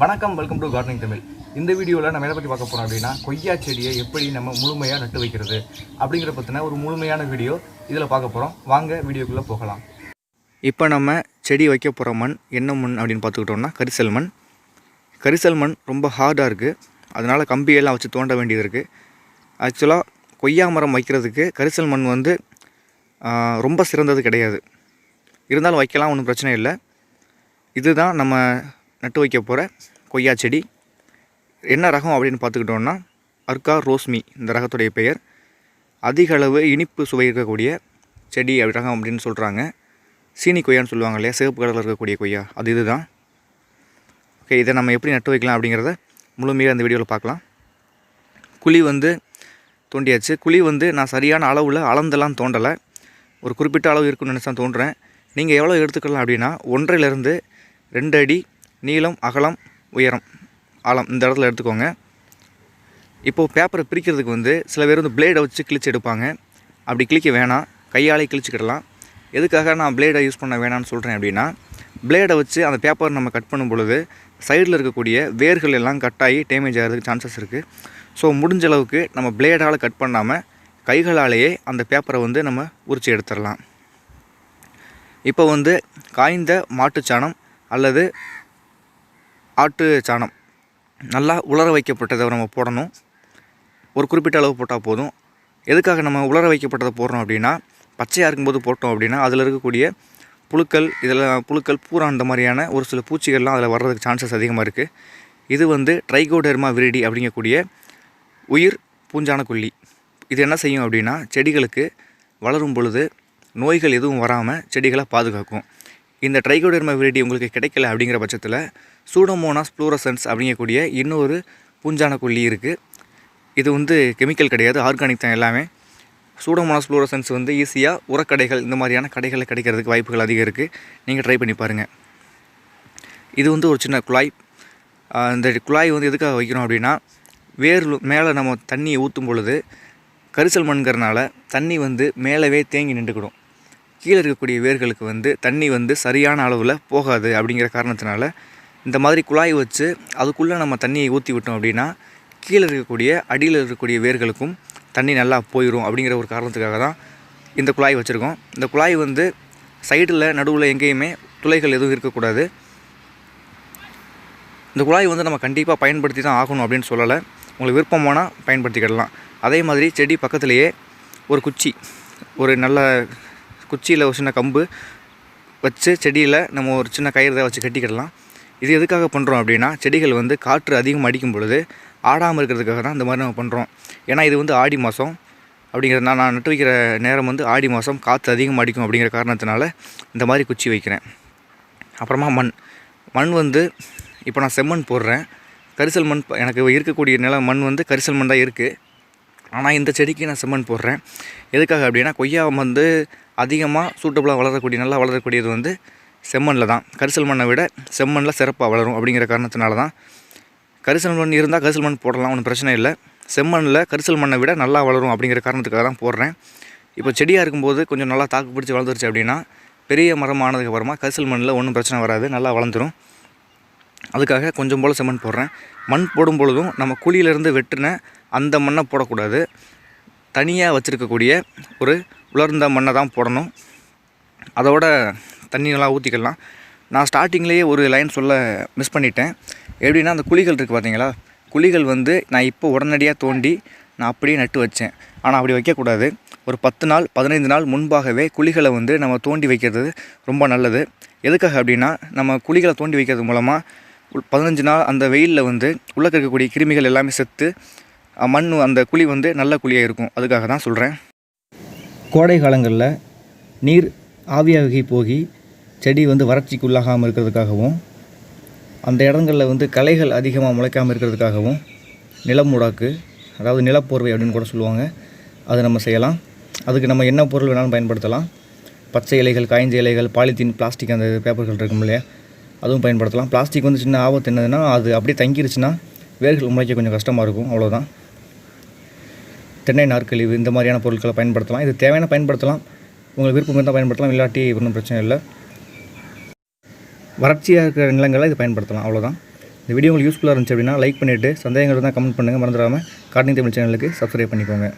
வணக்கம், welcome to gardening Tamil. இந்த வீடியோவில் நம்ம எதை பற்றி பார்க்க போகிறோம் அப்படின்னா, கொய்யா செடியை எப்படி நம்ம முழுமையாக நட்டு வைக்கிறது அப்படிங்கிற பற்றின ஒரு முழுமையான வீடியோ இதில் பார்க்க போகிறோம். வாங்க வீடியோக்குள்ளே போகலாம். இப்போ நம்ம செடி வைக்க போகிற மண் என்ன மண் அப்படின்னு பார்த்துக்கிட்டோம்னா கரிசல் மண். கரிசல் மண் ரொம்ப ஹார்டாக இருக்குது, அதனால் கம்பியெல்லாம் வச்சு தோண்ட வேண்டியது இருக்குது. ஆக்சுவலாக கொய்யா மரம் வைக்கிறதுக்கு கரிசல் மண் ரொம்ப சிறந்தது கிடையாது. இருந்தாலும் வைக்கலாம், ஒன்றும் பிரச்சனை இல்லை. இதுதான் நம்ம நட்டு வைக்க போகிற கொய்யா செடி. என்ன ரகம் அப்படின்னு பார்த்துக்கிட்டோன்னா அர்கா ரோஸ்மி இந்த ரகத்துடைய பெயர். அதிக அளவு இனிப்பு சுவை இருக்கக்கூடிய செடி ரகம் அப்படின்னு சொல்கிறாங்க. சீனி கொய்யான்னு சொல்லுவாங்க இல்லையா, சிவப்பு கலரில் இருக்கக்கூடிய கொய்யா, அது இதுதான். ஓகே, இதை நம்ம எப்படி நட்டு வைக்கலாம் அப்படிங்கிறத முழுமையாக இந்த வீடியோவில் பார்க்கலாம். குழி தோண்டியாச்சு. குழி நான் சரியான அளவில் அளந்தெல்லாம் தோண்டலை, ஒரு குறிப்பிட்ட அளவு இருக்குன்னு நினச்சி தான் தோண்டுறேன். நீங்கள் எவ்வளோ எடுத்துக்கலாம் அப்படின்னா 1.5 to 2 அடி நீளம், அகலம், உயரம், ஆழம் இந்த இடத்துல எடுத்துக்கோங்க. இப்போது பேப்பரை பிரிக்கிறதுக்கு சில பேர் பிளேடை வச்சு கிழிச்சு எடுப்பாங்க. அப்படி கிழிக்க வேணாம், கையாலே கிழிச்சிக்கிடலாம். எதுக்காக நான் பிளேடை யூஸ் பண்ண வேணான்னு சொல்கிறேன் அப்படின்னா, பிளேடை வச்சு அந்த பேப்பர் நம்ம கட் பண்ணும் பொழுது சைடில் இருக்கக்கூடிய வேர்கள் எல்லாம் கட்டாகி டேமேஜ் ஆகிறதுக்கு சான்சஸ் இருக்குது. ஸோ முடிஞ்ச அளவுக்கு நம்ம பிளேடால் கட் பண்ணாமல் கைகளாலேயே அந்த பேப்பரை நம்ம உரித்து எடுத்துடலாம். இப்போ காய்ந்த மாட்டுச்சாணம் அல்லது ஆட்டு சாணம் நல்லா உலர வைக்கப்பட்டதை நம்ம போடணும். ஒரு குறிப்பிட்ட அளவு போட்டால் போதும். எதுக்காக நம்ம உலர வைக்கப்பட்டதை போடுறோம் அப்படின்னா, பச்சையாக இருக்கும்போது போட்டோம் அப்படின்னா அதில் இருக்கக்கூடிய புழுக்கள் பூரா அந்த மாதிரியான ஒரு சில பூச்சிகள்லாம் அதில் வர்றதுக்கு சான்சஸ் அதிகமாக இருக்குது. இது ட்ரைகோடெர்மா விரிடி அப்படிங்கக்கூடிய உயிர் பூஞ்சானக்கொல்லி. இது என்ன செய்யும் அப்படின்னா, செடிகளுக்கு வளரும் பொழுது நோய்கள் எதுவும் வராமல் செடிகளை பாதுகாக்கும். இந்த ட்ரைகோடெர்மா விரிடி உங்களுக்கு கிடைக்கல அப்படிங்கிற பட்சத்தில் சூடோமோனாஸ் ஃப்ளோரசன்ஸ் அப்படிங்கக்கூடிய இன்னொரு பூஞ்சானக்கொல்லி இருக்குது. இது கெமிக்கல் கிடையாது, ஆர்கானிக் தான் எல்லாமே. சூடோமோனாஸ் ஃப்ளோரசன்ஸ் ஈஸியாக உரக்கடைகள் இந்த மாதிரியான கடைகளில் கிடைக்கிறதுக்கு வாய்ப்புகள் அதிகம் இருக்குது. நீங்கள் ட்ரை பண்ணி பாருங்கள். இது ஒரு சின்ன குழாய். இந்த குழாய் எதுக்காக வைக்கிறோம் அப்படின்னா, வேர் மேலே நம்ம தண்ணியை ஊற்றும் பொழுது கரிசல் மண்கிறனால தண்ணி மேலவே தேங்கி நின்றுக்கிடும். கீழே இருக்கக்கூடிய வேர்களுக்கு தண்ணி சரியான அளவில் போகாது. அப்படிங்கிற காரணத்தினால இந்த மாதிரி குழாய் வச்சு அதுக்குள்ளே நம்ம தண்ணியை ஊற்றி விட்டோம் அப்படின்னா கீழே இருக்கக்கூடிய அடியில் இருக்கக்கூடிய வேர்களுக்கும் தண்ணி நல்லா போயிடும். அப்படிங்கிற ஒரு காரணத்துக்காக தான் இந்த குழாய் வச்சுருக்கோம். இந்த குழாய் சைடில் நடுவில் எங்கேயுமே துளைகள் எதுவும் இருக்கக்கூடாது. இந்த குழாய் நம்ம கண்டிப்பாக பயன்படுத்தி தான் ஆகணும் அப்படின்னு சொல்லலை, உங்களுக்கு விருப்பமானால் பயன்படுத்திக்கிடலாம். அதே மாதிரி செடி பக்கத்துலேயே ஒரு குச்சி, ஒரு நல்ல குச்சியில் ஒரு சின்ன கம்பு வச்சு செடியில் நம்ம ஒரு சின்ன கயிறு வச்சு கட்டிக்கிடலாம். இது எதுக்காக பண்ணுறோம் அப்படின்னா, செடிகள் காற்று அதிகம் அடிக்கும் பொழுது ஆடாமல் இருக்கிறதுக்காக தான் இந்த மாதிரி நம்ம பண்ணுறோம். ஏன்னா இது ஆடி மாதம் அப்படிங்கிறது, நான் நட்டு வைக்கிற நேரம் ஆடி மாதம், காற்று அதிகம் அடிக்கும். அப்படிங்கிற காரணத்தினால இந்த மாதிரி குச்சி வைக்கிறேன். அப்புறமா மண் இப்போ நான் செம்மண் போடுறேன். கரிசல் மண் எனக்கு இருக்கக்கூடிய மண் கரிசல் மண் தான் இருக்குது. ஆனால் இந்த செடிக்கு நான் செம்மண் போடுறேன். எதுக்காக அப்படின்னா, கொய்யா அதிகமாக சூட்டபுளாக நல்லா வளரக்கூடியது செம்மண்ணில் தான். கரிசல் மண்ணை விட செம்மண்ணில் சிறப்பாக வளரும். அப்படிங்கிற காரணத்தினால தான் கரிசல் மண் இருந்தால் கரிசல் மண் போடலாம், ஒன்றும் பிரச்சனை இல்லை. செம்மண்ணில் கரிசல் மண்ணை விட நல்லா வளரும் அப்படிங்கிற காரணத்துக்காக தான் போடுறேன். இப்போ செடியாக இருக்கும்போது கொஞ்சம் நல்லா தாக்கு பிடிச்சி வளர்ந்துருச்சு அப்படின்னா பெரிய மரம் ஆனதுக்கப்புறமா கரிசல் மண்ணில் ஒன்றும் பிரச்சனை வராது, நல்லா வளர்ந்துடும். அதுக்காக கொஞ்சம் போல் செம்மண் போடுறேன். மண் போடும் பொழுதும் நம்ம குழியிலேருந்து வெட்டின அந்த மண்ணை போடக்கூடாது, தனியாக வச்சுருக்கக்கூடிய ஒரு உலர்ந்த மண்ணை தான் போடணும். அதோட தண்ணி நல்லா ஊற்றிக்கலாம். நான் ஸ்டார்டிங்லேயே ஒரு லைன் சொல்ல மிஸ் பண்ணிட்டேன். எப்படின்னா, அந்த குழிகள் இருக்குது பார்த்தீங்களா, குழிகள் நான் இப்போ உடனடியாக தோண்டி நான் அப்படியே நட்டு வச்சேன். ஆனால் அப்படி வைக்கக்கூடாது. ஒரு 10 நாள் 15 நாள் முன்பாகவே குழிகளை நம்ம தோண்டி வைக்கிறது ரொம்ப நல்லது. எதுக்காக அப்படின்னா, நம்ம குழிகளை தோண்டி வைக்கிறது மூலமாக 15 நாள் அந்த வெயிலில் உள்ளே இருக்கக்கூடிய கிருமிகள் எல்லாமே செத்து மண் அந்த குழி நல்ல குழியாக இருக்கும். அதுக்காக தான் சொல்கிறேன். கோடை காலங்களில் நீர் ஆவியாகி போகி செடி வறட்சிக்கு உள்ளாகாமல் இருக்கிறதுக்காகவும், அந்த இடங்களில் களைகள் அதிகமாக முளைக்காமல் இருக்கிறதுக்காகவும் நிலமூடாக்கு, அதாவது நிலப்போர்வை அப்படின்னு கூட சொல்லுவாங்க, அதை நம்ம செய்யலாம். அதுக்கு நம்ம என்ன பொருள் வேணாலும் பயன்படுத்தலாம். பச்சை இலைகள், காய்ஞ்ச இலைகள், பாலித்தீன், பிளாஸ்டிக் அந்த பேப்பர்கள் இருக்கும் இல்லையா, அதுவும் பயன்படுத்தலாம். பிளாஸ்டிக் சின்ன ஆபத்து என்னதுன்னா, அது அப்படியே தங்கிருச்சுன்னா வேர்கள் முளைக்க கொஞ்சம் கஷ்டமாக இருக்கும், அவ்வளோதான். தென்னை நார்க்கழிவு இந்த மாதிரியான பொருட்களை பயன்படுத்தலாம். இது தேவையான பயன்படுத்தலாம், உங்களுக்கு விருப்பம் இருந்தால் பயன்படுத்தலாம், இல்லாட்டி ஒன்றும் பிரச்சனை இல்லை. வறட்சியாக இருக்கிற நிலங்களில் இது பயன்படுத்தலாம், அவ்வளோதான். இந்த வீடியோ உங்களுக்கு யூஸ்ஃபுல்லாக இருந்துச்சு அப்படின்னா லைக் பண்ணிவிட்டு சந்தேகங்கள் இருந்தால் கமெண்ட் பண்ணுங்கள். மறந்துடாமல் கார்டனிங் தமிழ் சேனலுக்கு சப்ஸ்கிரைப் பண்ணிக்கோங்க.